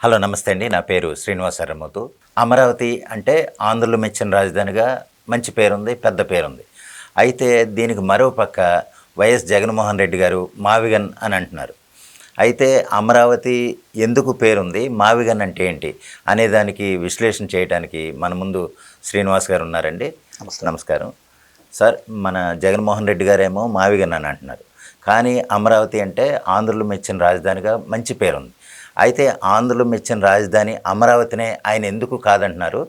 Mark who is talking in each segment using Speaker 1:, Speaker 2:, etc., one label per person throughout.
Speaker 1: Hello నమస్తే అండి. నా పేరు శ్రీనివాసరామూతు. అమరావతి అంటే ఆంధ్రులు మెచ్చిన రాజధానిగా మంచి పేరుంది, పెద్ద పేరుంది. అయితే దీనికి మరో పక్క వైఎస్ జగన్మోహన్ రెడ్డి గారు మావిగన్ అని అంటున్నారు. అయితే అమరావతి ఎందుకు పేరుంది, మావిగన్ అంటే ఏంటి అనే దానికి విశ్లేషణ చేయడానికి మన ముందు శ్రీనివాస్ గారు ఉన్నారండి. నమస్కారం సార్. మన జగన్మోహన్ రెడ్డి గారేమో మావిగన్ అని అంటున్నారు, కానీ అమరావతి అంటే ఆంధ్రులు మెచ్చిన రాజధానిగా మంచి పేరుంది. అయితే ఆంధ్రులు మెచ్చిన రాజధాని అమరావతినే ఆయన ఎందుకు కాదంటున్నారు,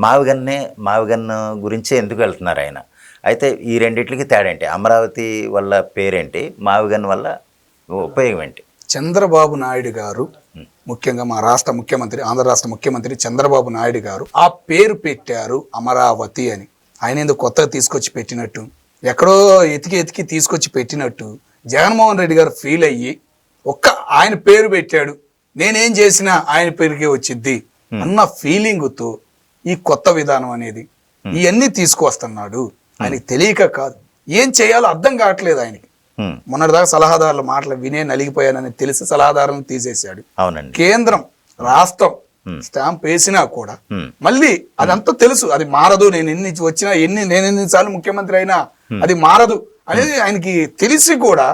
Speaker 1: మావిగన్ గురించే ఎందుకు వెళ్తున్నారు ఆయన? అయితే ఈ రెండిట్లకి తేడా ఏంటి? అమరావతి వల్ల పేరేంటి, మావిగన్ వల్ల ఉపయోగం ఏంటి?
Speaker 2: చంద్రబాబు నాయుడు గారు, ముఖ్యంగా మా రాష్ట్ర ముఖ్యమంత్రి, ఆంధ్ర రాష్ట్ర ముఖ్యమంత్రి చంద్రబాబు నాయుడు గారు ఆ పేరు పెట్టారు అమరావతి అని. ఆయన ఎందుకు కొత్తగా తీసుకొచ్చి పెట్టినట్టు, ఎక్కడో ఎతికి తీసుకొచ్చి పెట్టినట్టు జగన్మోహన్ రెడ్డి గారు ఫీల్ అయ్యి ఆయన పేరు పెట్టాడు, నేనేం చేసినా ఆయన పేరుకే వచ్చిద్ది అన్న ఫీలింగ్తో ఈ కొత్త విధానం అనేది ఇవన్నీ తీసుకువస్తున్నాడు. ఆయనకి తెలియక కాదు, ఏం చేయాలో అర్థం కావట్లేదు ఆయనకి. మొన్నటిదాకా సలహాదారుల మాటలు వినే నలిగిపోయానని తెలిసి సలహాదారులను తీసేశాడు. కేంద్రం రాష్ట్రం స్టాంప్ వేసినా కూడా మళ్ళీ అదంతా తెలుసు, అది మారదు. నేను ఎన్నిసార్లు ముఖ్యమంత్రి అయినా అది మారదు అనేది ఆయనకి తెలిసి కూడా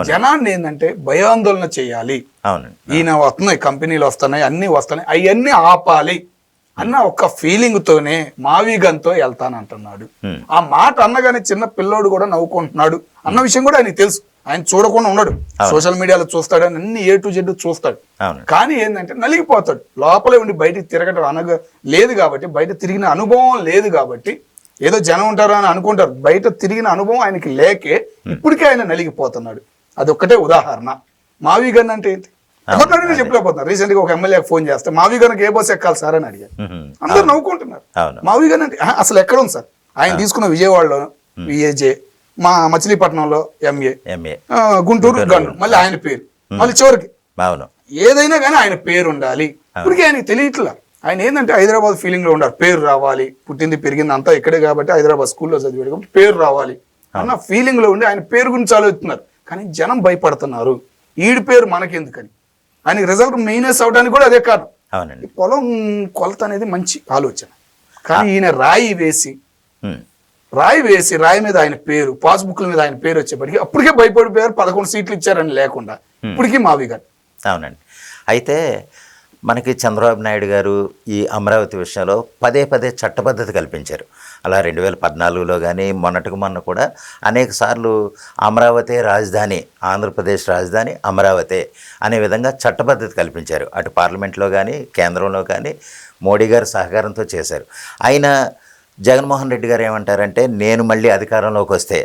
Speaker 2: జనాన్ని ఏంటంటే భయాందోళన చేయాలి. ఈయన వస్తున్నాయి, కంపెనీలు వస్తున్నాయి, అన్ని వస్తున్నాయి, అవన్నీ ఆపాలి అన్న ఒక ఫీలింగ్ తోనే మావిగన్తో వెళ్తానంటున్నాడు. ఆ మాట అన్నగానే చిన్న పిల్లోడు కూడా నవ్వుకుంటున్నాడు అన్న విషయం కూడా ఆయనకి తెలుసు. ఆయన చూడకుండా ఉండడు, సోషల్ మీడియాలో చూస్తాడు, అన్ని A to Z చూస్తాడు. కానీ ఏంటంటే నలిగిపోతాడు, లోపలే ఉండి బయటికి తిరగడం లేదు కాబట్టి, బయట తిరిగిన అనుభవం లేదు కాబట్టి, ఏదో జనం ఉంటారు అని అనుకుంటారు, బయట తిరిగిన అనుభవం ఆయనకి లేకే ఇప్పటికే ఆయన నలిగిపోతున్నాడు. అదొక్కటే ఉదాహరణ. మావిగన్ అంటే ఏంటి ఎవరిని చెప్పలేకపోతున్నారు. రీసెంట్ గా ఒక ఎమ్మెల్యేకి ఫోన్ చేస్తే మావిగన్కి ఏ బస్ ఎక్కాలి సార్ అని అడిగారు. అందరు నవ్వుకుంటున్నారు. మావిగన్ అంటే అసలు ఎక్కడ ఉంది సార్? ఆయన తీసుకున్న విజయవాడలో VAJ, మా మచిలీపట్నంలో MA, గుంటూరు గన్ను, మళ్ళీ ఆయన పేరు, మళ్ళీ చివరికి ఏదైనా కానీ ఆయన పేరు ఉండాలి. ఇప్పటికీ ఆయనకి తెలియట్లా. ఆయన ఏంటంటే హైదరాబాద్ ఫీలింగ్ లో ఉండాలి, పేరు రావాలి, పుట్టింది పెరిగింది అంతా ఇక్కడే కాబట్టి హైదరాబాద్ స్కూల్లో చదివాడు కాబట్టి పేరు రావాలి అన్న ఫీలింగ్ లో ఉండి ఆయన పేరు గురించి ఆలోచిస్తున్నారు. కానీ జనం భయపడుతున్నారు, ఈడి పేరు మనకెందుకని. ఆయనకి రిజల్ట్ మైనస్ అవడానికి కూడా అదే కారణం. పొలం కొలత అనేది మంచి ఆలోచన, కానీ ఈయన రాయి వేసి రాయి మీద ఆయన పేరు, పాస్బుక్ల మీద ఆయన పేరు వచ్చేప్పటికి అప్పటికే భయపడిపోయారు. 11 సీట్లు ఇచ్చారని లేకుండా ఇప్పటికీ మావిగన్.
Speaker 1: అవునండి. అయితే మనకి చంద్రబాబు నాయుడు గారు ఈ అమరావతి విషయంలో పదే చట్టబద్ధత కల్పించారు. అలా 2014లో కానీ మొన్న కూడా అనేక సార్లు అమరావతి రాజధాని, ఆంధ్రప్రదేశ్ రాజధాని అమరావతి అనే విధంగా చట్టబద్ధత కల్పించారు. అటు పార్లమెంట్లో కానీ కేంద్రంలో కానీ మోడీ గారు సహకారంతో చేశారు. ఆయన జగన్మోహన్ రెడ్డి గారు ఏమంటారంటే, నేను మళ్ళీ అధికారంలోకి వస్తే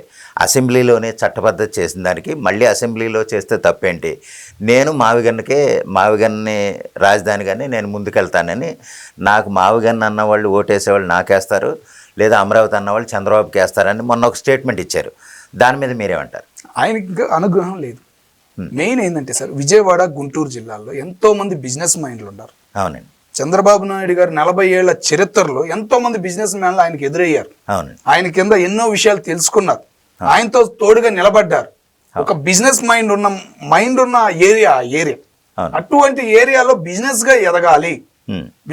Speaker 1: అసెంబ్లీలోనే చట్టబద్ధత చేసిన దానికి మళ్ళీ అసెంబ్లీలో చేస్తే తప్పేంటి, నేను మావిగన్ని రాజధానిగానే నేను ముందుకెళ్తానని, నాకు మావిగన్ అన్నవాళ్ళు ఓటేసేవాళ్ళు నాకేస్తారు, లేదా అమరావతి అన్నవాళ్ళు చంద్రబాబుకి వేస్తారని మొన్న ఒక స్టేట్మెంట్ ఇచ్చారు. దాని మీద మీరేమంటారు?
Speaker 2: ఆయనకి ఇంకా అనుగ్రహం లేదు. మెయిన్ ఏంటంటే సార్, విజయవాడ గుంటూరు జిల్లాల్లో ఎంతో మంది బిజినెస్ మైండ్లు ఉన్నారు.
Speaker 1: అవునండి.
Speaker 2: చంద్రబాబు నాయుడు గారు 40 ఏళ్ల చరిత్రలో ఎంతో మంది బిజినెస్ మ్యాన్లు ఆయనకి ఎదురయ్యారు. ఆయన కింద ఎన్నో విషయాలు తెలుసుకున్నారు, ఆయనతో తోడుగా నిలబడ్డారు. ఒక బిజినెస్ మైండ్ ఉన్న ఏరియా అటువంటి ఏరియాలో బిజినెస్ గా ఎదగాలి,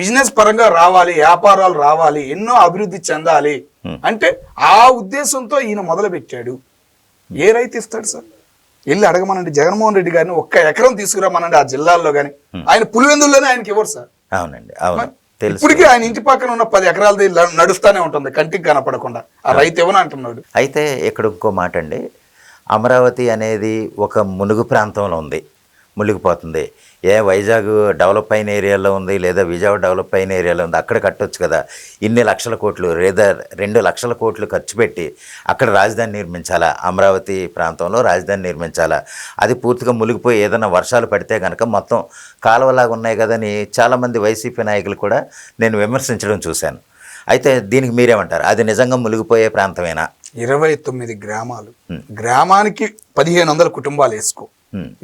Speaker 2: బిజినెస్ పరంగా రావాలి, వ్యాపారాలు రావాలి, ఎన్నో అభివృద్ధి చెందాలి అంటే ఆ ఉద్దేశంతో ఈయన మొదలు పెట్టాడు. ఏ రైతు ఇస్తాడు సార్? వెళ్ళి అడగమనండి జగన్మోహన్ రెడ్డి గారిని, 1 ఎకరం తీసుకురామనండి ఆ జిల్లాల్లో కానీ. ఆయన పులివెందుల్లోనే ఆయనకి ఇవ్వరు సార్.
Speaker 1: అవునండి, అవును.
Speaker 2: ఇప్పటికీ ఆయన ఇంటి పక్కన ఉన్న 10 ఎకరాలది నడుస్తూనే ఉంటుంది, కంటికి కనపడకుండా. ఆ రైతు ఏమని అంటున్నాడు.
Speaker 1: అయితే ఇక్కడ ఇంకో మాట అండి, అమరావతి అనేది ఒక మునుగు ప్రాంతంలో ఉంది, మునిగిపోతుంది. వైజాగ్ డెవలప్ అయిన ఏరియాలో ఉంది, లేదా విజయవాడ డెవలప్ అయిన ఏరియాలో ఉంది, అక్కడ కట్టొచ్చు కదా. ఇన్ని లక్షల కోట్లు లేదా 2 లక్షల కోట్లు ఖర్చు పెట్టి అక్కడ రాజధాని నిర్మించాలా, అమరావతి ప్రాంతంలో రాజధాని నిర్మించాలా? అది పూర్తిగా మునిగిపోయి ఏదైనా వర్షాలు పడితే కనుక మొత్తం కాలువలాగా ఉన్నాయి కదని చాలామంది వైసీపీ నాయకులు కూడా నేను విమర్శించడం చూశాను. అయితే దీనికి మీరేమంటారు? అది నిజంగా మునిగిపోయే ప్రాంతమేనా?
Speaker 2: 29 గ్రామాలు, గ్రామానికి 1500 కుటుంబాలు వేసుకో,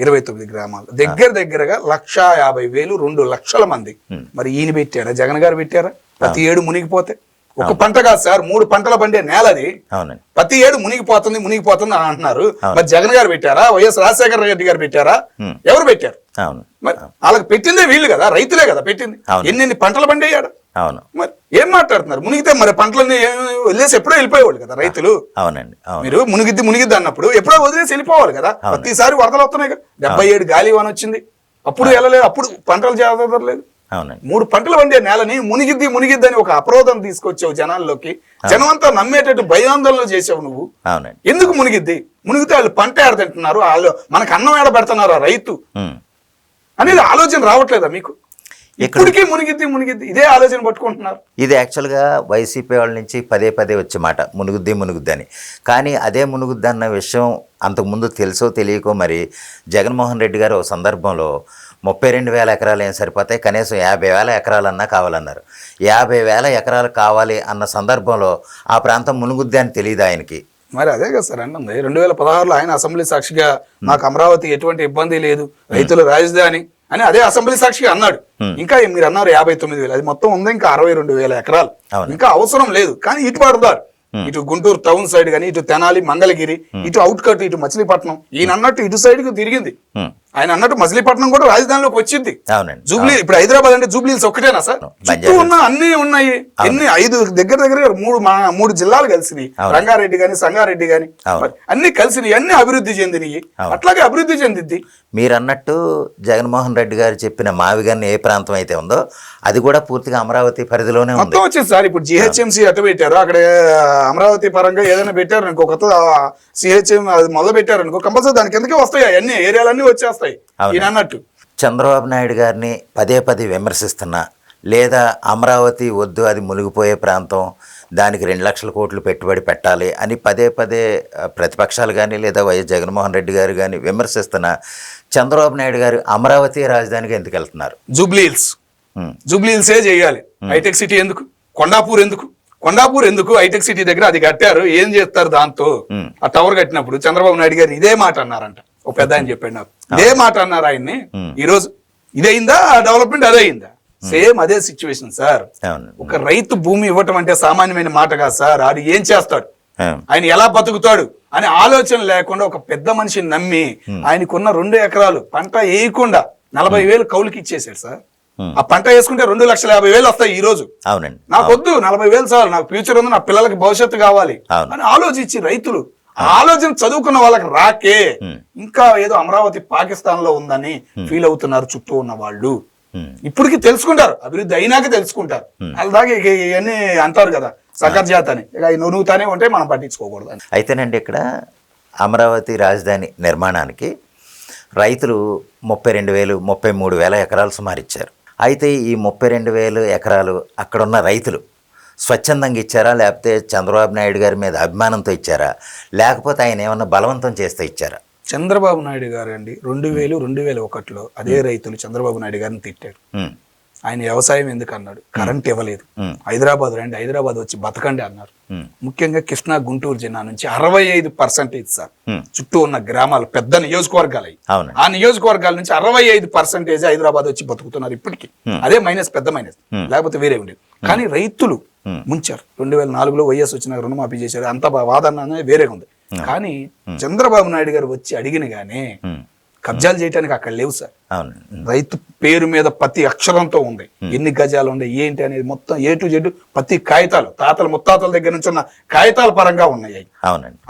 Speaker 2: 29 గ్రామాలు, దగ్గరగా 1,50,000, 2 లక్షల మంది. మరి ఈయన పెట్టారా, జగన్ గారు పెట్టారా? ప్రతి ఏడు మునిగిపోతే ఒక పంట కాదు సార్, 3 పంటల పండే నేల అది.
Speaker 1: అవునండి.
Speaker 2: ప్రతి ఏడు మునిగిపోతుంది అని అంటున్నారు. మరి జగన్ గారు పెట్టారా, వైఎస్ రాజశేఖర రెడ్డి గారు పెట్టారా, ఎవరు పెట్టారు?
Speaker 1: అవును.
Speaker 2: మరి వాళ్ళకి పెట్టిందే వీళ్ళు కదా, రైతులే కదా పెట్టింది. ఎన్ని పంటలు పండేయాడు.
Speaker 1: అవును.
Speaker 2: మరి ఏం మాట్లాడుతున్నారు? మునిగితే మరి పంటలన్నీ వదిలేసి ఎప్పుడో వెళ్ళిపోయేవాళ్ళు కదా రైతులు.
Speaker 1: అవునండి.
Speaker 2: మీరు మునిగిద్ది అన్నప్పుడు ఎప్పుడో వదిలేసి వెళ్ళిపోవాలి కదా. ప్రతిసారి వరదలు వస్తున్నాయి కదా. 77 గాలి వాన వచ్చింది, అప్పుడు వెళ్ళలేదు, అప్పుడు పంటలు చేదలేదు.
Speaker 1: అవునండి.
Speaker 2: 3 పంటలు పండే నేలని మునిగిద్ది అని ఒక అపరోధం తీసుకొచ్చావు జనాల్లోకి. జనం అంతా నమ్మేటట్టు భయాందోళన చేసావు నువ్వు.
Speaker 1: అవునండి.
Speaker 2: ఎందుకు మునిగిద్ది? మునిగితే వాళ్ళు పంట ఏడతింటున్నారు, వాళ్ళు మనకు అన్నం ఏడ పెడుతున్నారు ఆ రైతు అనేది ఆలోచన రావట్లేదా మీకు? ఇప్పటికీ మునిగిద్ది ఇదే ఆలోచన పట్టుకుంటున్నారు.
Speaker 1: ఇది యాక్చువల్గా వైసీపీ వాళ్ళ నుంచి పదే వచ్చే మాట, మునుగుద్ది అని. కానీ అదే మునుగుద్ది అన్న విషయం అంతకుముందు తెలుసో తెలియకో మరి జగన్మోహన్ రెడ్డి గారు ఒక సందర్భంలో 32,000 ఎకరాలు ఏం సరిపోతాయి, కనీసం 50,000 ఎకరాలన్నా కావాలన్నారు. 50,000 ఎకరాలు కావాలి అన్న సందర్భంలో ఆ ప్రాంతం మునుగుద్ది అని తెలియదు ఆయనకి.
Speaker 2: మరి అదే కదా సార్ అన్నది. 2016లో ఆయన అసెంబ్లీ సాక్షిగా మాకు అమరావతి ఎటువంటి ఇబ్బంది లేదు, రైతుల రాజధాని అని అదే అసెంబ్లీ సాక్షిగా అన్నాడు. ఇంకా మీరు అన్నారు 59,000, అది మొత్తం ఉంది ఇంకా 62,000 ఎకరాలు, ఇంకా అవసరం లేదు. కానీ ఇటు పడతారు, ఇటు గుంటూరు టౌన్ సైడ్ కానీ, ఇటు తెనాలి, మంగళగిరి, ఇటు అవుట్ కట్, ఇటు మచిలీపట్నం. ఈయన అన్నట్టు ఇటు సైడ్ కు తిరిగింది. ఆయన అన్నట్టు మచిలీపట్నం కూడా రాజధానిలోకి వచ్చింది. జూబ్లీ ఇప్పుడు హైదరాబాద్ అంటే జూబ్లీస్ ఒక్కటేనా సార్? చుట్టూ ఉన్న అన్ని ఉన్నాయి. ఎన్ని 5 దగ్గర 3 జిల్లాలు కలిసినాయి. రంగారెడ్డి గాని, సంగారెడ్డి గాని అన్ని కలిసినాయి, అన్ని అభివృద్ధి చెందినవి. అట్లాగే అభివృద్ధి చెందిద్ది.
Speaker 1: మీరు అన్నట్టు జగన్మోహన్ రెడ్డి గారు చెప్పిన మావిగాన్ని ఏ ప్రాంతం అయితే ఉందో అది కూడా పూర్తిగా అమరావతి పరిధిలోనే ఉంది.
Speaker 2: మొత్తం వచ్చింది సార్. ఇప్పుడు జిహెచ్ఎంసీ అటు పెట్టారు, అక్కడ అమరావతి పరంగా ఏదైనా పెట్టారు అనుకో, కొత్త సిహెచ్ఎం మొదలు పెట్టారు అనుకో, కంపల్సరీ దాని కిందకే వస్తాయి, అన్ని ఏరియాలన్నీ వచ్చేస్తాయి. ఈయన అన్నట్టు
Speaker 1: చంద్రబాబు నాయుడు గారిని పదే విమర్శిస్తున్నా, లేదా అమరావతి వద్దు, అది మునిగిపోయే ప్రాంతం, దానికి 2 లక్షల కోట్లు పెట్టుబడి పెట్టాలి అని పదే ప్రతిపక్షాలు కానీ లేదా వైఎస్ జగన్మోహన్ రెడ్డి గారు కానీ విమర్శిస్తున్నా, చంద్రబాబు నాయుడు గారు అమరావతి రాజధానికి ఎందుకు వెళ్తున్నారు?
Speaker 2: జూబ్లీహిల్సే చేయాలి. హైటెక్ సిటీ ఎందుకు? కొండాపూర్ ఎందుకు? హైటెక్ సిటీ దగ్గర అది కట్టారు, ఏం చేస్తారు దాంతో? ఆ టవర్ కట్టినప్పుడు చంద్రబాబు నాయుడు గారు ఇదే మాట అన్నారంట. ఒక పెద్ద ఆయన చెప్పాడు నాకు, ఇదే మాట అన్నారు ఆయన్ని. ఈ రోజు ఇదైందా డెవలప్మెంట్? అదే అయిందా? సేమ్ అదే సిచ్యువేషన్ సార్. ఒక రైతు భూమి ఇవ్వటం అంటే సామాన్యమైన మాట కాదు సార్. అది ఏం చేస్తాడు, ఆయన ఎలా బతుకుతాడు అనే ఆలోచన లేకుండా ఒక పెద్ద మనిషిని నమ్మి ఆయనకున్న 2 ఎకరాలు పంట వేయకుండా 40,000 కౌలుకి ఇచ్చేసాడు సార్. ఆ పంట వేసుకుంటే 2,50,000 వస్తాయి ఈ రోజు. నాకు వద్దు, 40,000 చాలు, నాకు ఫ్యూచర్ ఉంది, నా పిల్లలకి భవిష్యత్తు కావాలి అని ఆలోచించి రైతులు ఆలోచన చదువుకున్న వాళ్ళకి రాకే ఇంకా ఏదో అమరావతి పాకిస్తాన్ లో ఉందని ఫీల్ అవుతున్నారు చుట్టూ ఉన్న వాళ్ళు. ఇప్పటికి తెలుసుకుంటారు, అభివృద్ధి అయినాక తెలుసుకుంటారు. అలాగే ఇవన్నీ అంటారు కదా సకర్జాత అని, ఇక నువ్వు తానే ఉంటే మనం పట్టించుకోకూడదు అని.
Speaker 1: అయితేనండి ఇక్కడ అమరావతి రాజధాని నిర్మాణానికి రైతులు 32,000 33,000 ఎకరాలు సుమారు ఇచ్చారు. అయితే ఈ 32,000 ఎకరాలు అక్కడున్న రైతులు స్వచ్ఛందంగా ఇచ్చారా, లేకపోతే చంద్రబాబు నాయుడు గారి మీద అభిమానంతో ఇచ్చారా, లేకపోతే ఆయన ఏమన్నా బలవంతం చేస్తే ఇచ్చారా?
Speaker 2: చంద్రబాబు నాయుడు గారు అండి 2001లో అదే రైతులు చంద్రబాబు నాయుడు గారిని తిట్టారు. ఆయన వ్యవసాయం ఎందుకు అన్నాడు, కరెంట్ ఇవ్వలేదు, హైదరాబాద్ రండి, హైదరాబాద్ వచ్చి బతకండి అన్నారు. ముఖ్యంగా కృష్ణా గుంటూరు జిల్లా నుంచి 65% సార్ చుట్టూ ఉన్న గ్రామాలు, పెద్ద నియోజకవర్గాలు, ఆ నియోజకవర్గాల నుంచి 65% హైదరాబాద్ వచ్చి బతుకుతున్నారు ఇప్పటికీ. అదే మైనస్, పెద్ద మైనస్, లేకపోతే వేరే ఉండేది. కానీ రైతులు ముంచారు. 2004లో వైఎస్ వచ్చిన రుణమాఫీ చేశారు, అంత వాదన అనేది వేరేగా ఉంది. కానీ చంద్రబాబు నాయుడు గారు వచ్చి అడిగిన గానే కబ్జాలు చేయడానికి అక్కడ లేవు సార్. రైతు పేరు మీద ప్రతి అక్షరంతో ఉంది, ఎన్ని గజాలు ఉన్నాయి ఏంటి అనేది మొత్తం A to Z ప్రతి కాగితాలు, తాతల ముత్తాతల దగ్గర నుంచి ఉన్న కాగితాల పరంగా ఉన్నాయి.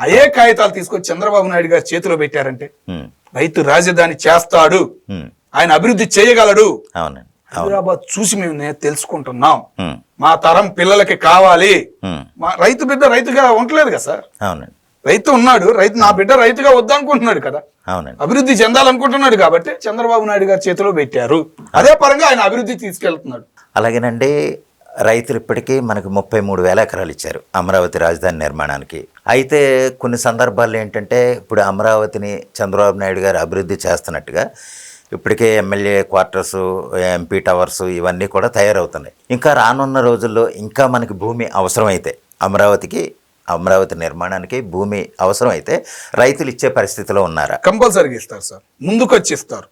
Speaker 2: అదే కాగితాలు తీసుకొచ్చి చంద్రబాబు నాయుడు గారు చేతిలో పెట్టారంటే రైతు రాజధాని చేస్తాడు, ఆయన అభివృద్ధి చేయగలడు. హైదరాబాద్ చూసి మేము తెలుసుకుంటున్నాం, మా తరం పిల్లలకి కావాలి. మా రైతు బిడ్డ రైతుగా ఉండలేదు కదా సార్. రైతు ఉన్నాడు, రైతు నా బిడ్డ రైతుగా వద్దనుకుంటున్నాడు కదా, అభివృద్ధి చెందాలనుకుంటున్నాడు. కాబట్టి చంద్రబాబు నాయుడు గారి చేతిలో పెట్టారు, అదే పరంగా ఆయన అభివృద్ధి తీసుకెళ్తున్నాడు.
Speaker 1: అలాగేనండి, రైతులు ఇప్పటికీ మనకు 33,000 ఎకరాలు ఇచ్చారు అమరావతి రాజధాని నిర్మాణానికి. అయితే కొన్ని సందర్భాల్లో ఏంటంటే ఇప్పుడు అమరావతిని చంద్రబాబు నాయుడు గారు అభివృద్ధి చేస్తున్నట్టుగా ఇప్పటికే ఎమ్మెల్యే క్వార్టర్స్, ఎంపీ టవర్స్ ఇవన్నీ కూడా తయారవుతున్నాయి. ఇంకా రానున్న రోజుల్లో ఇంకా మనకి భూమి అవసరమైతే అమరావతికి అమరావతి నిర్మాణానికి భూమి అవసరం అయితే రైతులు ఇచ్చే పరిస్థితిలో ఉన్నారా?
Speaker 2: కంపల్సరీగా ఇస్తారు సార్, ముందుకొచ్చి ఇస్తారు.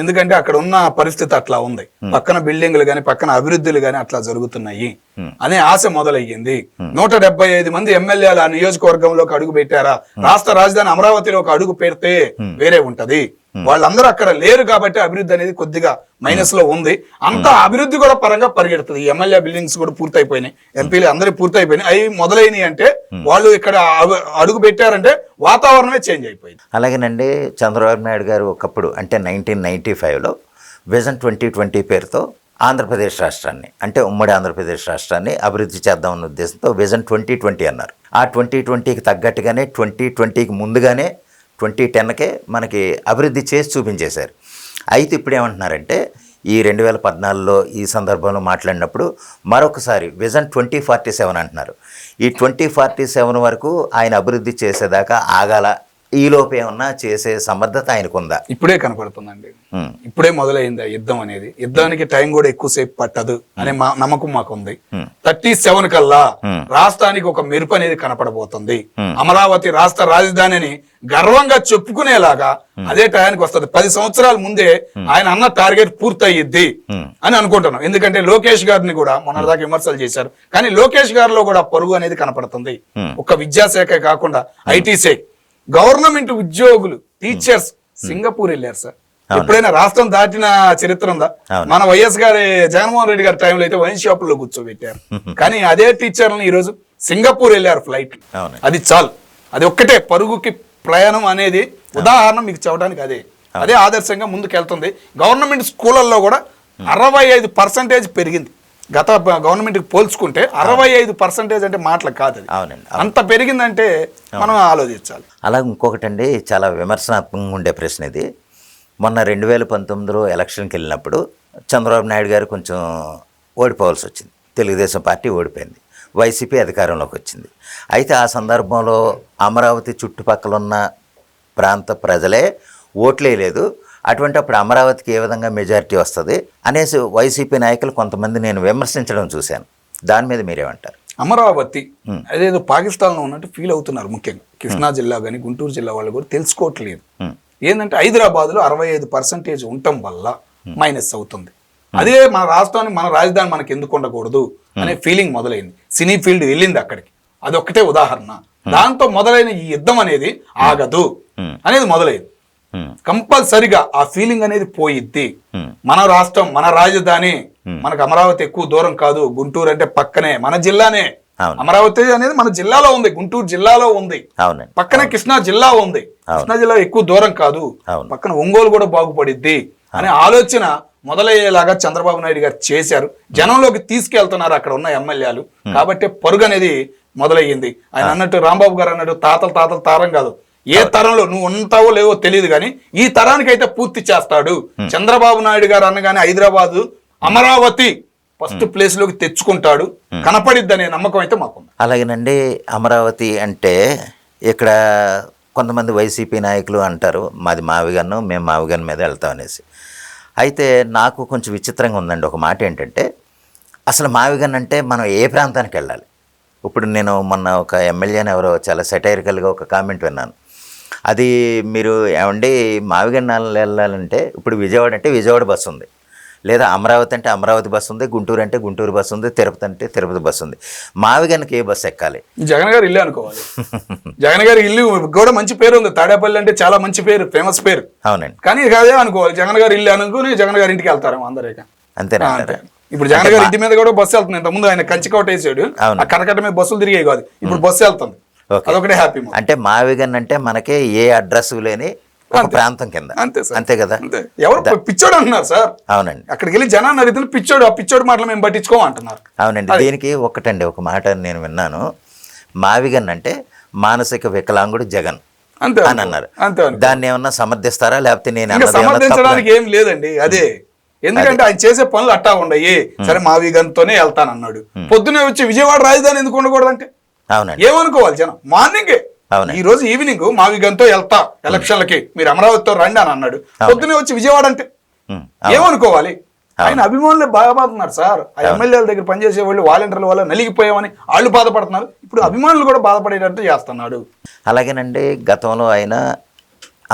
Speaker 2: ఎందుకంటే అక్కడ ఉన్న పరిస్థితి అట్లా ఉంది, పక్కన బిల్డింగ్లు గాని పక్కన అభివృద్ధులు గాని అట్లా జరుగుతున్నాయి అనే ఆశ మొదలయ్యింది. 175 మంది ఎమ్మెల్యేలు ఆ నియోజకవర్గంలోకి అడుగు పెట్టారా, రాష్ట్ర రాజధాని అమరావతిలో ఒక అడుగు పెడితే వేరే ఉంటది. వాళ్ళందరూ అక్కడ లేరు కాబట్టి అభివృద్ధి అనేది కొద్దిగా మైనస్ లో ఉంది. అంత అభివృద్ధి కూడా పరంగా పరిగెడుతుంది. ఎమ్మెల్యే బిల్డింగ్స్ కూడా పూర్తయిపోయినాయి, ఎంపీలు అందరూ పూర్తయిపోయినాయి. అవి మొదలైనవి అంటే వాళ్ళు ఇక్కడ అడుగు పెట్టారంటే వాతావరణమే చేంజ్ అయిపోయింది.
Speaker 1: అలాగేనండి, చంద్రబాబు నాయుడు గారు ఒకప్పుడు అంటే 1995లో విజన్ 2020 పేరుతో ఆంధ్రప్రదేశ్ రాష్ట్రాన్ని అంటే ఉమ్మడి ఆంధ్రప్రదేశ్ రాష్ట్రాన్ని అభివృద్ధి చేద్దామన్న ఉద్దేశంతో విజన్ 2020 అన్నారు. ఆ 2020కి తగ్గట్టుగానే 2020కి ముందుగానే 2010కే మనకి అభివృద్ధి చేసి చూపించేశారు. అయితే ఇప్పుడు ఏమంటున్నారంటే ఈ 2014లో ఈ సందర్భంలో మాట్లాడినప్పుడు మరొకసారి విజన్ 2047 అంటున్నారు. ఈ 2047 వరకు ఆయన అభివృద్ధి చేసేదాకా ఆగాల, ఈలోపు ఏమన్నా చేసే సమర్థత ఆయనకుందా?
Speaker 2: ఇప్పుడే కనపడుతుందండి, ఇప్పుడే మొదలైంది యుద్ధం అనేది. యుద్ధానికి టైం కూడా ఎక్కువసేపు పట్టదు అనే నమ్మకం మాకు ఉంది. 37 కల్లా రాష్ట్రానికి ఒక మెరుపు అనేది కనపడబోతుంది. అమరావతి రాష్ట్ర రాజధానిని గర్వంగా చెప్పుకునేలాగా అదే టయానికి వస్తుంది. 10 సంవత్సరాల ముందే ఆయన అన్న టార్గెట్ పూర్తయ్యిద్ది అని అనుకుంటున్నాం. ఎందుకంటే లోకేష్ గారిని కూడా మొన్నటిదాకా విమర్శలు చేశారు, కానీ లోకేష్ గారిలో కూడా పరుగు అనేది కనపడుతుంది. ఒక విద్యాశాఖ కాకుండా ఐటీ శాఖ, గవర్నమెంట్ ఉద్యోగులు, టీచర్స్ సింగపూర్ వెళ్ళారు సార్. ఎప్పుడైనా రాష్ట్రం దాటిన చరిత్ర ఉందా? మన వైఎస్ గారి జగన్మోహన్ రెడ్డి గారి టైంలో అయితే వైన్ షాపుల్లో కూర్చోబెట్టారు, కానీ అదే టీచర్లను ఈ రోజు సింగపూర్ వెళ్ళారు ఫ్లైట్. అది చాలు, అది ఒక్కటే పరుగుకి ప్రయాణం అనేది ఉదాహరణ మీకు చెప్పడానికి అదే ఆదర్శంగా ముందుకెళ్తుంది. గవర్నమెంట్ స్కూళ్ళల్లో కూడా 65% పెరిగింది. గత గవర్నమెంట్కి పోల్చుకుంటే 65% అంటే మాటలు కాదు, అంత పెరిగిందంటే మనం ఆలోచించాలి.
Speaker 1: అలాగే ఇంకొకటండి, చాలా విమర్శనాత్మకంగా ఉండే ప్రశ్న ఇది. మొన్న 2019లో ఎలక్షన్కి వెళ్ళినప్పుడు చంద్రబాబు నాయుడు గారు కొంచెం ఓడిపోవాల్సి వచ్చింది. తెలుగుదేశం పార్టీ ఓడిపోయింది, వైసీపీ అధికారంలోకి వచ్చింది. అయితే ఆ సందర్భంలో అమరావతి చుట్టుపక్కల ఉన్న ప్రాంత ప్రజలే ఓట్లేయలేదు. అటువంటి అప్పుడు అమరావతికి ఏ విధంగా మెజారిటీ వస్తుంది అనేసి వైసీపీ నాయకులు కొంతమంది నేను విమర్శించడం చూశాను. దాని మీద మీరేమంటారు?
Speaker 2: అమరావతి అదేదో పాకిస్తాన్లో ఉన్నట్టు ఫీల్ అవుతున్నారు. ముఖ్యంగా కృష్ణా జిల్లా కానీ గుంటూరు జిల్లా వాళ్ళు కూడా తెలుసుకోవట్లేదు. ఏంటంటే హైదరాబాద్లో 65% ఉండటం వల్ల మైనస్ అవుతుంది. అదే మన రాష్ట్రానికి మన రాజధాని మనకి ఎందుకు ఉండకూడదు అనే ఫీలింగ్ మొదలైంది. సినీ ఫీల్డ్ వెళ్ళింది అక్కడికి, అదొక్కటే ఉదాహరణ. దాంతో మొదలైన ఈ యుద్ధం అనేది ఆగదు అనేది మొదలైంది. కంపల్సరిగా ఆ ఫీలింగ్ అనేది పోయిద్ది. మన రాష్ట్రం మన రాజధాని, మనకు అమరావతి ఎక్కువ దూరం కాదు, గుంటూరు అంటే పక్కనే మన జిల్లానే. అమరావతి అనేది మన జిల్లాలో ఉంది, గుంటూరు జిల్లాలో ఉంది, పక్కనే కృష్ణా జిల్లా ఉంది. కృష్ణా జిల్లా ఎక్కువ దూరం కాదు, పక్కన ఒంగోలు కూడా బాగుపడిద్ది అనే ఆలోచన మొదలయ్యేలాగా చంద్రబాబు నాయుడు గారు చేశారు. జనంలోకి తీసుకెళ్తున్నారు అక్కడ ఉన్న ఎమ్మెల్యేలు. కాబట్టి పరుగు అనేది మొదలయ్యింది. ఆయన అన్నట్టు రాంబాబు గారు అన్నట్టు తాతల తరం కాదు, ఏ తరంలో నువ్వు ఉంటావో లేవో తెలియదు, కానీ ఈ తరానికైతే పూర్తి చేస్తాడు. చంద్రబాబు నాయుడు గారు అనగానే హైదరాబాదు అమరావతి ఫస్ట్ ప్లేస్ లోకి తెచ్చుకుంటాడు, కనపడిద్ది అనే నమ్మకం అయితే మాకు.
Speaker 1: అలాగేనండి, అమరావతి అంటే ఇక్కడ కొంతమంది వైసీపీ నాయకులు అంటారు మాది మావిగన్ను, మేము మావిగన్ మీద వెళ్తాం అనేసి. అయితే నాకు కొంచెం విచిత్రంగా ఉందండి ఒక మాట ఏంటంటే, అసలు మావిగన్ అంటే మనం ఏ ప్రాంతానికి వెళ్ళాలి? ఇప్పుడు నేను మొన్న ఒక ఎమ్మెల్యేని ఎవరో చాలా సెటైరికల్గా ఒక కామెంట్ విన్నాను. అది మీరు ఏమండి మావిగన్ వెళ్ళాలంటే ఇప్పుడు విజయవాడ అంటే విజయవాడ బస్సు ఉంది, లేదా అమరావతి అంటే అమరావతి బస్సు ఉంది, గుంటూరు అంటే గుంటూరు బస్సు ఉంది, తిరుపతి అంటే తిరుపతి బస్సు ఉంది. మావిగన్కి ఏ బస్సు ఎక్కాలి?
Speaker 2: జగన్ గారి ఇల్లు అనుకోవాలి. జగన్ గారి ఇల్లు కూడా మంచి పేరు ఉంది, తాడేపల్లి అంటే చాలా మంచి పేరు, ఫేమస్ పేరు.
Speaker 1: అవునండి,
Speaker 2: కానీ అదే అనుకోవాలి, జగన్ గారి ఇల్లు అనుకుని జగన్ గారి ఇంటికి వెళ్తారు అందరూ.
Speaker 1: అంతేనా?
Speaker 2: ఇప్పుడు జగన్ గారి ఇంటి మీద కూడా బస్సు వెళ్తుంది. ఇంతకుముందు ఆయన కంచికోట వేసాడు, ఆ కనకట మీద బస్సులు తిరిగే కాదు, ఇప్పుడు బస్సు వెళ్తుంది. అదొకటే హ్యాపీ.
Speaker 1: అంటే మావిగన్ అంటే మనకి ఏ అడ్రస్ లేని ప్రాంతం కింద, అంతే కదా?
Speaker 2: ఎవరు పిచ్చోడు అంటున్నారు సార్?
Speaker 1: అవునండి,
Speaker 2: అక్కడికి వెళ్ళి జనాన్ని అడిగితే పిచ్చోడు, ఆ పిచ్చోడు మాటలు మేము పట్టించుకోమంటున్నారు.
Speaker 1: అవునండి, దీనికి ఒక మాట నేను విన్నాను. మావిగన్ అంటే మానసిక వికలాంగుడు జగన్ అని అన్నారు. దాన్ని ఏమన్నా సమర్థిస్తారా? లేకపోతే నేను
Speaker 2: సమర్థించడానికి ఏం లేదండి. అదే ఎందుకంటే ఆయన చేసే పనులు అట్టా ఉండయి. సరే మావిగన్తోనే వెళ్తానన్నాడు, పొద్దునే వచ్చి విజయవాడ రాజధాని ఎందుకు ఉండకూడదంటే ఏమనుకోవాలి జనం? మార్నింగే ఈ రోజు ఈవినింగ్ మావిగన్తో వెళ్తా ఎలక్షన్లకి, మీరు అమరావతితో రండి అని అన్నాడు. పొద్దునే వచ్చి విజయవాడ అంటే ఏమనుకోవాలి? ఆయన అభిమానులే బాధపడుతున్నారు సార్. ఆ ఎమ్మెల్యేల దగ్గర పనిచేసే వాళ్ళు వాలంటీర్ల వల్ల నలిగిపోయామని వాళ్ళు బాధపడుతున్నారు. ఇప్పుడు అభిమానులు కూడా బాధపడేటట్టు చేస్తున్నాడు.
Speaker 1: అలాగేనండి, గతంలో ఆయన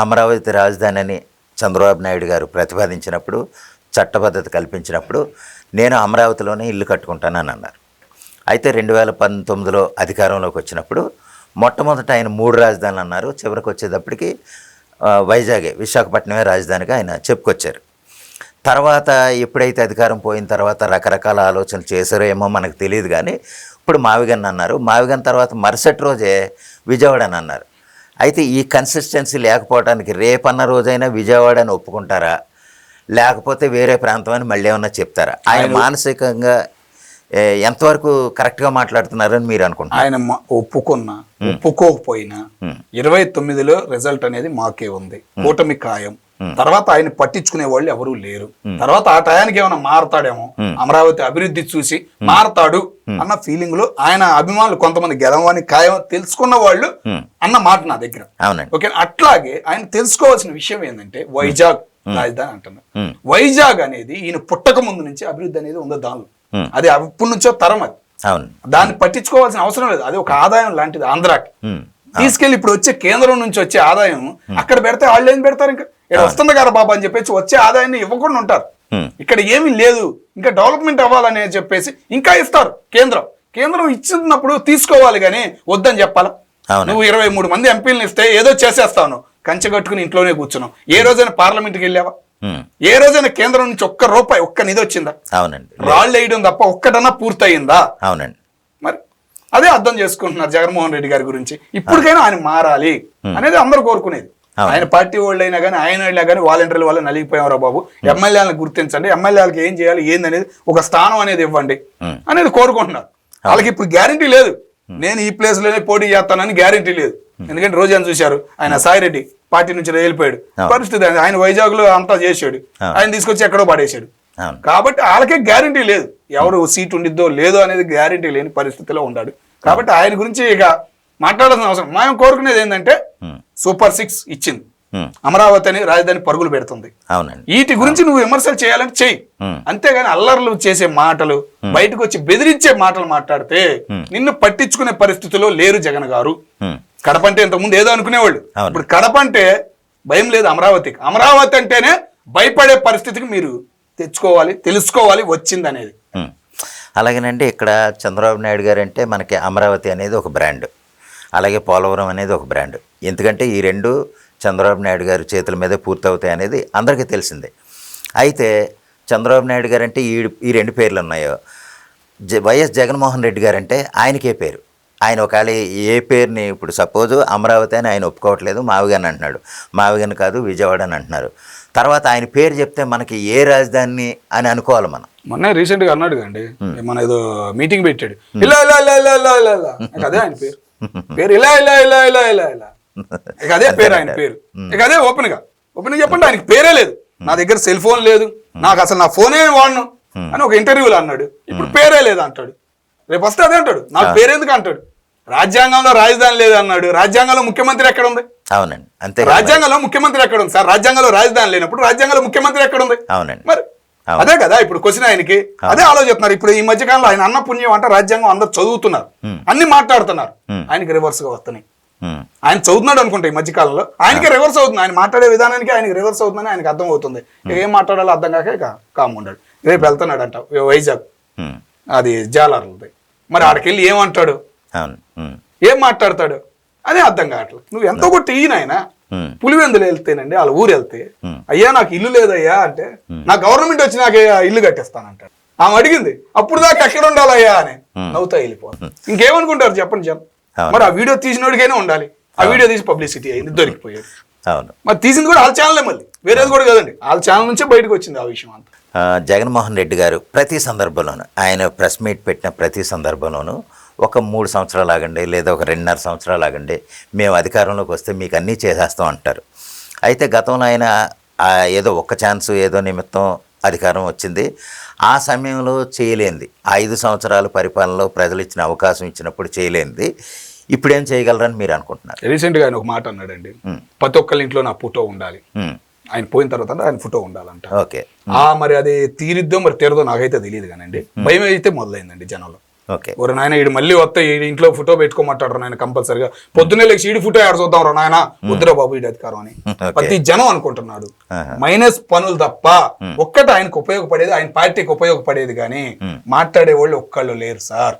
Speaker 1: అమరావతి రాజధాని అని చంద్రబాబు నాయుడు గారు ప్రతిపాదించినప్పుడు, చట్టబద్ధత కల్పించినప్పుడు నేను అమరావతిలోనే ఇల్లు కట్టుకుంటానని అన్నారు. అయితే 2019లో అధికారంలోకి వచ్చినప్పుడు మొట్టమొదట ఆయన 3 రాజధానులు అన్నారు. చివరికి వచ్చేటప్పటికి వైజాగే, విశాఖపట్నమే రాజధానిగా ఆయన చెప్పుకొచ్చారు. తర్వాత ఎప్పుడైతే అధికారం పోయిన తర్వాత రకరకాల ఆలోచనలు చేశారో ఏమో మనకు తెలియదు, కానీ ఇప్పుడు మావిగన్ అన్నారు. మావిగన్ తర్వాత మరుసటి రోజే విజయవాడ అని అన్నారు. అయితే ఈ కన్సిస్టెన్సీ లేకపోవడానికి రేపన్న రోజైనా విజయవాడని ఒప్పుకుంటారా, లేకపోతే వేరే ప్రాంతం అని మళ్ళీ ఏమన్నా చెప్తారా? ఆయన మానసికంగా ఎంతవరకు కరెక్ట్గా మాట్లాడుతున్నారని మీరు అనుకుంటున్నారు?
Speaker 2: ఆయన ఒప్పుకున్నా ఒప్పుకోకపోయినా 29లో రిజల్ట్ అనేది మాకే ఉంది, కూటమి ఖాయం. తర్వాత ఆయన పట్టించుకునే వాళ్ళు ఎవరూ లేరు. తర్వాత ఆ టయానికి ఏమైనా మారతాడేమో, అమరావతి అభివృద్ధి చూసి మారతాడు అన్న ఫీలింగ్ లో ఆయన అభిమానులు కొంతమంది గెలవని ఖాయం తెలుసుకున్న వాళ్ళు అన్న మాట నా దగ్గర. ఓకే, అట్లాగే ఆయన తెలుసుకోవాల్సిన విషయం ఏంటంటే వైజాగ్ రాజధాని అంటున్నారు. వైజాగ్ అనేది ఈయన పుట్టక ముందు నుంచి అభివృద్ధి అనేది ఉందో దానిలో, అది అప్పటి నుంచో తరం అది. దాన్ని పట్టించుకోవాల్సిన అవసరం లేదు. అది ఒక ఆదాయం లాంటిది ఆంధ్రాకి. తీసుకెళ్లి ఇప్పుడు వచ్చే కేంద్రం నుంచి వచ్చే ఆదాయం అక్కడ పెడితే వాళ్ళు ఏం పెడతారు? ఇంకా ఇక్కడ వస్తుంది కదా బాబా అని చెప్పేసి వచ్చే ఆదాయాన్ని ఇవ్వకుండా ఉంటారు. ఇక్కడ ఏమీ లేదు, ఇంకా డెవలప్మెంట్ అవ్వాలని చెప్పేసి ఇంకా ఇస్తారు. కేంద్రం ఇచ్చినప్పుడు తీసుకోవాలి కానీ వద్దని చెప్పాలా? నువ్వు 23 మంది ఎంపీలను ఇస్తే ఏదో చేసేస్తావు, కంచె కట్టుకుని ఇంట్లోనే కూర్చున్నావు. ఏ రోజైనా పార్లమెంట్కి వెళ్ళావా? ఏ రోజైనా కేంద్రం నుంచి ఒక్క నిధి వచ్చిందా?
Speaker 1: అవునండి.
Speaker 2: రాళ్ళు వేయడం తప్ప ఒక్కటన్నా పూర్తయిందా?
Speaker 1: అవునండి.
Speaker 2: మరి అదే అర్థం చేసుకుంటున్నారు జగన్మోహన్ రెడ్డి గారి గురించి. ఇప్పటికైనా ఆయన మారాలి అనేది అందరూ కోరుకునేది. ఆయన పార్టీ వాళ్ళు అయినా కానీ ఆయన అయినా కానీ వాలంటీర్ల వల్ల నలిగిపోయారా బాబు, ఎమ్మెల్యేలను గుర్తించండి, ఎమ్మెల్యేలకు ఏం చేయాలి ఏందనేది ఒక స్థానం అనేది ఇవ్వండి అనేది కోరుకుంటున్నారు. వాళ్ళకి ఇప్పుడు గ్యారంటీ లేదు, నేను ఈ ప్లేస్ లోనే పోటీ చేస్తానని గ్యారంటీ లేదు. ఎందుకంటే రోజాను చూశారు, ఆయన సాయిరెడ్డి పార్టీ నుంచి వెళ్ళిపోయాడు. పరిస్థితి ఆయన వైజాగ్ లో అంతా చేశాడు, ఆయన తీసుకొచ్చి ఎక్కడో పడేశాడు. కాబట్టి వాళ్ళకే గ్యారంటీ లేదు, ఎవరు సీట్ ఉండిద్దో లేదో అనేది గ్యారంటీ లేని పరిస్థితిలో ఉన్నాడు. కాబట్టి ఆయన గురించి ఇక మాట్లాడాల్సిన అవసరం. మేము కోరుకునేది ఏంటంటే సూపర్ 6 ఇచ్చింది, అమరావతి అని రాజధాని పరుగులు పెడుతుంది. వీటి గురించి నువ్వు విమర్శలు చేయాలంటే చెయ్యి, అంతేగాని అల్లర్లు చేసే మాటలు, బయటకు వచ్చి బెదిరించే మాటలు మాట్లాడితే నిన్ను పట్టించుకునే పరిస్థితిలో లేరు జగన్ గారు. కడప అంటే ఇంతకుముందు ఏదో అనుకునేవాళ్ళు, ఇప్పుడు కడప అంటే భయం లేదు అమరావతికి. అమరావతి అంటేనే భయపడే పరిస్థితికి మీరు తెచ్చుకోవాలి, తెలుసుకోవాలి వచ్చింది అనేది.
Speaker 1: అలాగేనండి, ఇక్కడ చంద్రబాబు నాయుడు గారు అంటే మనకి అమరావతి అనేది ఒక బ్రాండ్, అలాగే పోలవరం అనేది ఒక బ్రాండ్. ఎందుకంటే ఈ రెండు చంద్రబాబు నాయుడు గారి చేతుల మీదే పూర్తవుతాయి అనేది అందరికీ తెలిసిందే. అయితే చంద్రబాబు నాయుడు గారు అంటే ఈ 2 పేర్లు ఉన్నాయో, వైఎస్ జగన్మోహన్ రెడ్డి గారు అంటే ఆయనకే పేరు. ఆయన ఒకవేళ ఏ పేరుని ఇప్పుడు సపోజు అమరావతి అని ఆయన ఒప్పుకోవట్లేదు, మావిగన్ అంటున్నాడు. మావిగన్ కాదు విజయవాడ అని అంటున్నారు. తర్వాత ఆయన పేరు చెప్తే మనకి ఏ రాజధాని అని అనుకోవాలి మనం.
Speaker 2: మొన్న రీసెంట్ గా అన్నాడు కండి, మన ఏదో మీటింగ్ పెట్టాడు, ఇలా ఇలా ఇలా ఇలా ఇలా ఇలా ఇలా, అదే ఆయన పేరు ఇలా ఇలా ఇలా ఇలా ఇలా ఇలా, ఇక అదే పేరు ఆయన పేరు. ఇక అదే ఓపెన్ గా చెప్పండి, ఆయనకి పేరే లేదు. నా దగ్గర సెల్ ఫోన్ లేదు, నాకు అసలు నా ఫోనే వాడను అని ఒక ఇంటర్వ్యూలో అన్నాడు. ఇప్పుడు పేరే లేదు అంటాడు, రేపు వస్తే అదే అంటాడు, నాకు పేరెందుకు అంటాడు. రాజ్యాంగంలో రాజధాని లేదు అన్నాడు, రాజ్యాంగంలో ముఖ్యమంత్రి ఎక్కడ ఉంది?
Speaker 1: అవునండి, అంతే.
Speaker 2: రాజ్యాంగంలో ముఖ్యమంత్రి ఎక్కడ ఉంది సార్? రాజ్యాంగంలో రాజధాని లేనప్పుడు రాజ్యాంగంలో ముఖ్యమంత్రి ఎక్కడ ఉంది?
Speaker 1: అవునండి.
Speaker 2: మరి అదే కదా ఇప్పుడు క్వశ్చన్ ఆయనకి, అదే ఆలోచిస్తున్నారు. ఇప్పుడు ఈ మధ్య కాలంలో ఆయన అన్న పుణ్యం అంటే రాజ్యాంగం అందరు చదువుతున్నారు, అన్ని మాట్లాడుతున్నారు, ఆయనకి రివర్స్ గా వస్తున్నాయి. ఆయన చదువుతున్నాడు అనుకుంటా ఈ మధ్య కాలంలో, ఆయనకి రివర్స్ అవుతుంది. ఆయన మాట్లాడే విధానానికి ఆయనకి రివర్స్ అవుతుందని ఆయనకి అర్థం అవుతుంది. ఏం మాట్లాడాలో అర్థం కాక ఇక కాముండాడు. రేపు వెళ్తున్నాడు అంట వైజాగ్, అది జాలర్లది. మరి ఆడికి వెళ్ళి ఏమంటాడు, ఏం మాట్లాడతాడు అదే అర్థం కావట్లేదు. నువ్వు ఎంతో కొట్టి ఈయన పులివెందులు వెళ్తేనండి, వాళ్ళ ఊరు వెళ్తే, అయ్యా నాకు ఇల్లు లేదయ్యా అంటే, నా గవర్నమెంట్ వచ్చి నాకు ఇల్లు కట్టేస్తానంటాడు. ఆమె అడిగింది అప్పుడు దాకా ఎక్కడ ఉండాలయ్యా అని, నవ్వుతా వెళ్ళిపోతుంది. ఇంకేమనుకుంటారు చెప్పండి జనం? మరి ఆ వీడియో తీసినోడికైనా ఉండాలి, ఆ వీడియో తీసి పబ్లిసిటీ అయింది, దొరికిపోయాడు. మరి తీసింది కూడా వాళ్ళ ఛానలే, మళ్ళీ వేరేది కూడా కదండి, వాళ్ళ ఛానల్ నుంచే బయటకు వచ్చింది ఆ విషయం అంతా.
Speaker 1: జగన్మోహన్ రెడ్డి గారు ప్రతి సందర్భంలోనూ, ఆయన ప్రెస్ మీట్ పెట్టిన ప్రతి సందర్భంలోనూ ఒక 3 సంవత్సరాలు ఆగండి, లేదా ఒక 2.5 సంవత్సరాలు ఆగండి, మేము అధికారంలోకి వస్తే మీకు అన్నీ చేసేస్తాం అంటారు. అయితే గతంలో ఆయన ఏదో ఒక్క ఛాన్స్ ఏదో నిమిత్తం అధికారం వచ్చింది, ఆ సమయంలో చేయలేనిది, 5 సంవత్సరాల పరిపాలనలో ప్రజలు ఇచ్చిన అవకాశం ఇచ్చినప్పుడు చేయలేనిది ఇప్పుడేం చేయగలరని మీరు అనుకుంటున్నారు?
Speaker 2: రీసెంట్గా ఆయన ఒక మాట అన్నాడండి, ప్రతి ఒక్కరి ఇంట్లో నా ఫోటో ఉండాలి. ఆయన పోయిన తర్వాత ఆయన ఫోటో ఉండాలంట.
Speaker 1: ఓకే.
Speaker 2: మరి అది తీరిద్దో మరి తీరదో నాకైతే తెలియదు కానండి. భయం అయితే మొదలైందండి జనంలో.
Speaker 1: ఓకే.
Speaker 2: ఒక నాయన ఈడు మళ్ళీ వస్తే ఈ ఇంట్లో ఫోటో పెట్టుకోమంటాడు నాయన కంపల్సరిగా. పొద్దున్నే లేచి ఈడి ఫోటో ఆడ చూద్దాం రా నాయన, వద్దురా బాబు ఈడి అధికారం అని ప్రతి జనం అనుకుంటున్నాడు. మైనస్ పనులు తప్ప ఒక్కటి ఆయనకు ఉపయోగపడేది, ఆయన పార్టీకి ఉపయోగపడేది కానీ మాట్లాడే వాళ్ళు ఒక్కళ్ళు లేరు సార్,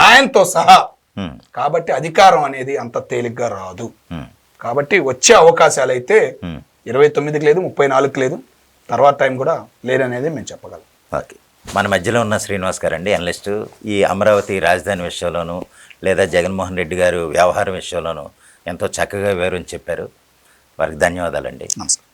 Speaker 2: ఆయనతో సహా. కాబట్టి అధికారం అనేది అంత తేలిగ్గా రాదు. కాబట్టి వచ్చే అవకాశాలు అయితే 29కి లేదు, 34కి లేదు, తర్వాత టైం కూడా లేదనేది మేము చెప్పగలం.
Speaker 1: ఓకే. మన మధ్యలో ఉన్న శ్రీనివాస్ గారు అండి, అనలిస్ట్. ఈ అమరావతి రాజధాని విషయంలోనూ లేదా జగన్మోహన్ రెడ్డి గారు వ్యవహారం విషయంలోనూ ఎంతో చక్కగా వివరించి చెప్పారు. వారికి ధన్యవాదాలండి.
Speaker 2: నమస్కారం.